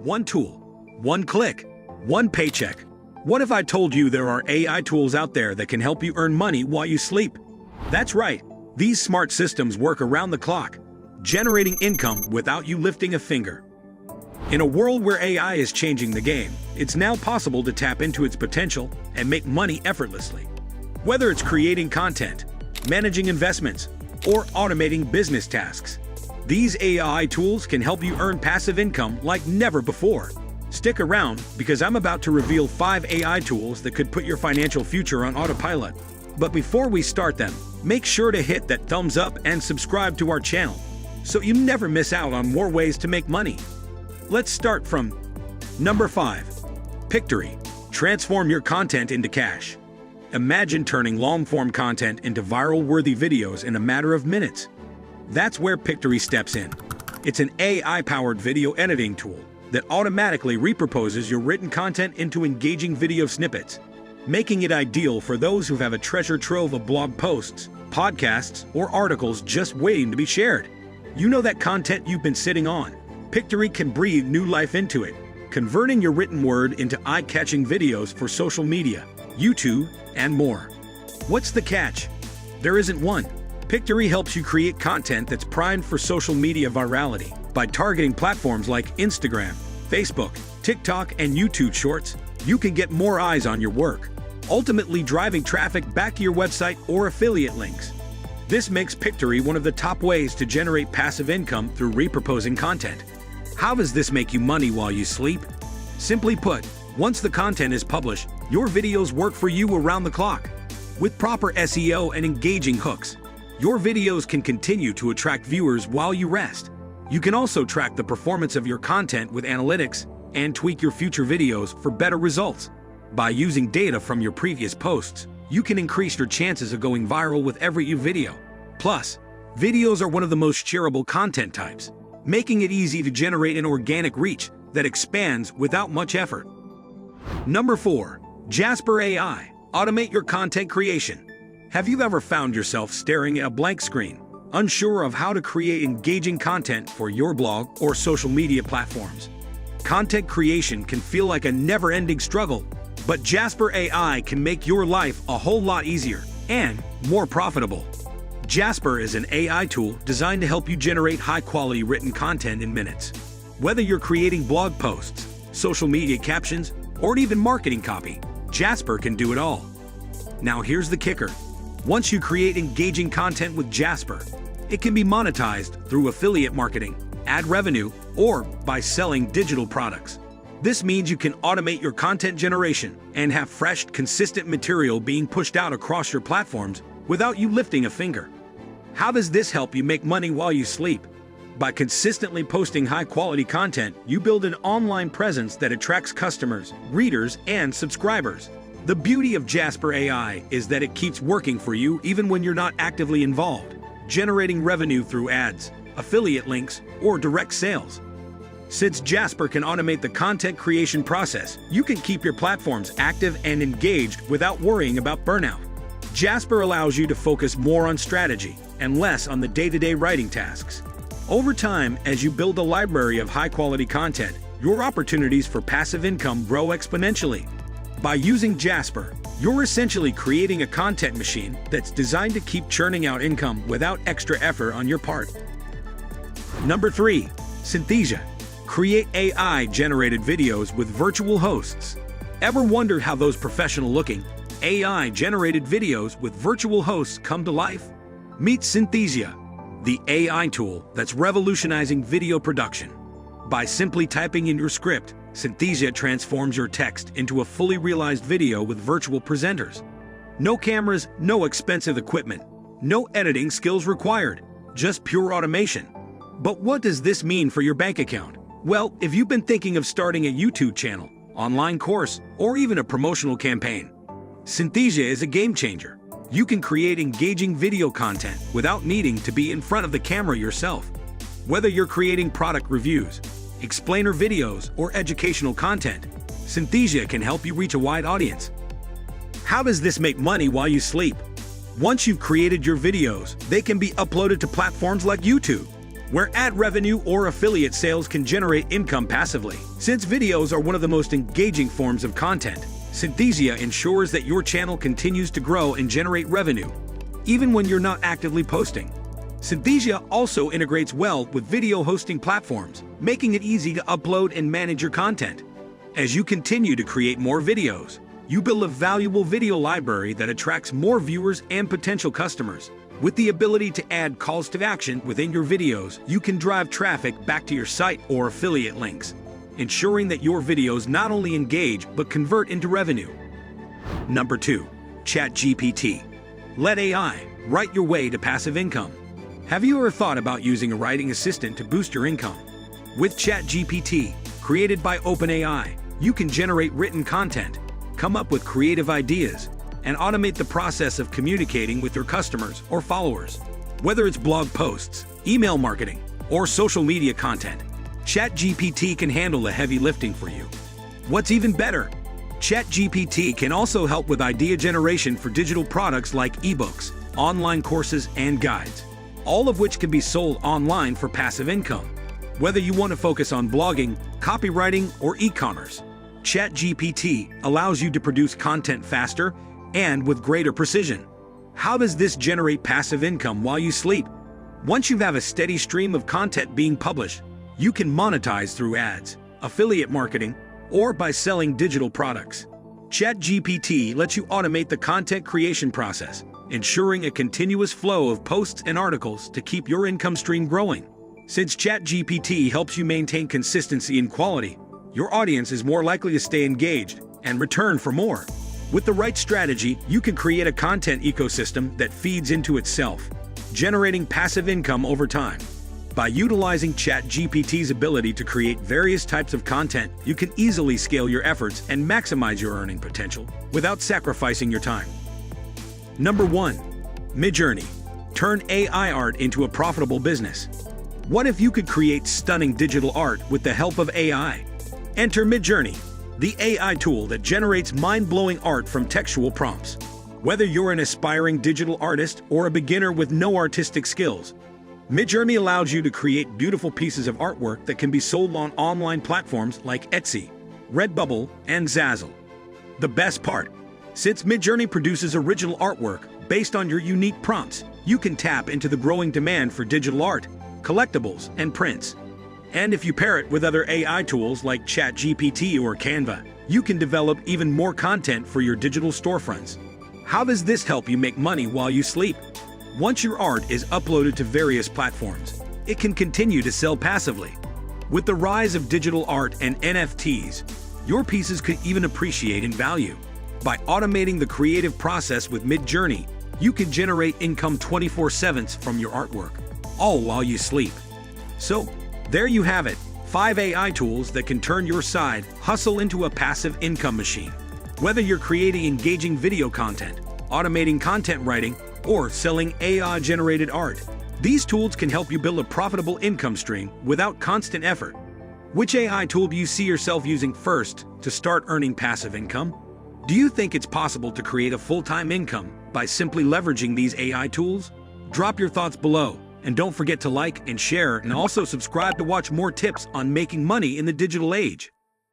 One tool, one click, one paycheck. What if I told you there are AI tools out there that can help you earn money while you sleep? That's right. These smart systems work around the clock, generating income without you lifting a finger. In a world where AI is changing the game, it's now possible to tap into its potential and make money effortlessly. Whether it's creating content, managing investments, or automating business tasks, these AI tools can help you earn passive income like never before. Stick around because I'm about to reveal 5 AI tools that could put your financial future on autopilot. But before we start them, make sure to hit that thumbs up and subscribe to our channel so you never miss out on more ways to make money. Let's start from number 5. Pictory. Transform your content into cash. Imagine turning long-form content into viral-worthy videos in a matter of minutes. That's where Pictory steps in. It's an AI-powered video editing tool that automatically repurposes your written content into engaging video snippets, making it ideal for those who have a treasure trove of blog posts, podcasts, or articles just waiting to be shared. You know that content you've been sitting on? Pictory can breathe new life into it, converting your written word into eye-catching videos for social media, YouTube, and more. What's the catch? There isn't one. Pictory helps you create content that's primed for social media virality. By targeting platforms like Instagram, Facebook, TikTok, and YouTube Shorts, you can get more eyes on your work, ultimately driving traffic back to your website or affiliate links. This makes Pictory one of the top ways to generate passive income through repurposing content. How does this make you money while you sleep? Simply put, once the content is published, your videos work for you around the clock. With proper SEO and engaging hooks, your videos can continue to attract viewers while you rest. You can also track the performance of your content with analytics and tweak your future videos for better results. By using data from your previous posts, you can increase your chances of going viral with every new video. Plus, videos are one of the most shareable content types, making it easy to generate an organic reach that expands without much effort. Number 4. Jasper AI. Automate your content creation. Have you ever found yourself staring at a blank screen, unsure of how to create engaging content for your blog or social media platforms? Content creation can feel like a never-ending struggle, but Jasper AI can make your life a whole lot easier and more profitable. Jasper is an AI tool designed to help you generate high-quality written content in minutes. Whether you're creating blog posts, social media captions, or even marketing copy, Jasper can do it all. Now here's the kicker. Once you create engaging content with Jasper, it can be monetized through affiliate marketing, ad revenue, or by selling digital products. This means you can automate your content generation and have fresh, consistent material being pushed out across your platforms without you lifting a finger. How does this help you make money while you sleep? By consistently posting high-quality content, you build an online presence that attracts customers, readers, and subscribers. The beauty of Jasper AI is that it keeps working for you even when you're not actively involved, generating revenue through ads, affiliate links, or direct sales. Since Jasper can automate the content creation process, you can keep your platforms active and engaged without worrying about burnout. Jasper allows you to focus more on strategy and less on the day-to-day writing tasks. Over time, as you build a library of high-quality content, your opportunities for passive income grow exponentially. By using Jasper, you're essentially creating a content machine that's designed to keep churning out income without extra effort on your part. Number 3. Synthesia. Create AI-generated videos with virtual hosts. Ever wondered how those professional-looking, AI-generated videos with virtual hosts come to life? Meet Synthesia, the AI tool that's revolutionizing video production. By simply typing in your script, Synthesia transforms your text into a fully realized video with virtual presenters. No cameras, no expensive equipment, no editing skills required, just pure automation. But what does this mean for your bank account? Well, if you've been thinking of starting a YouTube channel, online course, or even a promotional campaign, Synthesia is a game changer. You can create engaging video content without needing to be in front of the camera yourself. Whether you're creating product reviews, explainer videos, or educational content, Synthesia can help you reach a wide audience. How does this make money while you sleep? Once you've created your videos, they can be uploaded to platforms like YouTube, where ad revenue or affiliate sales can generate income passively. Since videos are one of the most engaging forms of content, Synthesia ensures that your channel continues to grow and generate revenue, even when you're not actively posting. Synthesia also integrates well with video hosting platforms, making it easy to upload and manage your content. As you continue to create more videos, you build a valuable video library that attracts more viewers and potential customers. With the ability to add calls to action within your videos, you can drive traffic back to your site or affiliate links, ensuring that your videos not only engage but convert into revenue. Number 2. ChatGPT. Let AI write your way to passive income. Have you ever thought about using a writing assistant to boost your income? With ChatGPT, created by OpenAI, you can generate written content, come up with creative ideas, and automate the process of communicating with your customers or followers. Whether it's blog posts, email marketing, or social media content, ChatGPT can handle the heavy lifting for you. What's even better, ChatGPT can also help with idea generation for digital products like ebooks, online courses, and guides, all of which can be sold online for passive income. Whether you want to focus on blogging, copywriting, or e-commerce, ChatGPT allows you to produce content faster and with greater precision. How does this generate passive income while you sleep? Once you have a steady stream of content being published, you can monetize through ads, affiliate marketing, or by selling digital products. ChatGPT lets you automate the content creation process, ensuring a continuous flow of posts and articles to keep your income stream growing. Since ChatGPT helps you maintain consistency and quality, your audience is more likely to stay engaged and return for more. With the right strategy, you can create a content ecosystem that feeds into itself, generating passive income over time. By utilizing ChatGPT's ability to create various types of content, you can easily scale your efforts and maximize your earning potential without sacrificing your time. Number 1. Midjourney. Turn AI art into a profitable business. What if you could create stunning digital art with the help of AI? Enter Midjourney, the AI tool that generates mind-blowing art from textual prompts. Whether you're an aspiring digital artist or a beginner with no artistic skills, Midjourney allows you to create beautiful pieces of artwork that can be sold on online platforms like Etsy, Redbubble, and Zazzle. The best part, since Midjourney produces original artwork based on your unique prompts, you can tap into the growing demand for digital art, collectibles, and prints. And if you pair it with other AI tools like ChatGPT or Canva, you can develop even more content for your digital storefronts. How does this help you make money while you sleep? Once your art is uploaded to various platforms, it can continue to sell passively. With the rise of digital art and NFTs, your pieces could even appreciate in value. By automating the creative process with Midjourney, you can generate income 24/7 from your artwork, all while you sleep. So, there you have it, 5 AI tools that can turn your side hustle into a passive income machine. Whether you're creating engaging video content, automating content writing, or selling AI-generated art, these tools can help you build a profitable income stream without constant effort. Which AI tool do you see yourself using first to start earning passive income? Do you think it's possible to create a full-time income by simply leveraging these AI tools? Drop your thoughts below. And don't forget to like and share and also subscribe to watch more tips on making money in the digital age.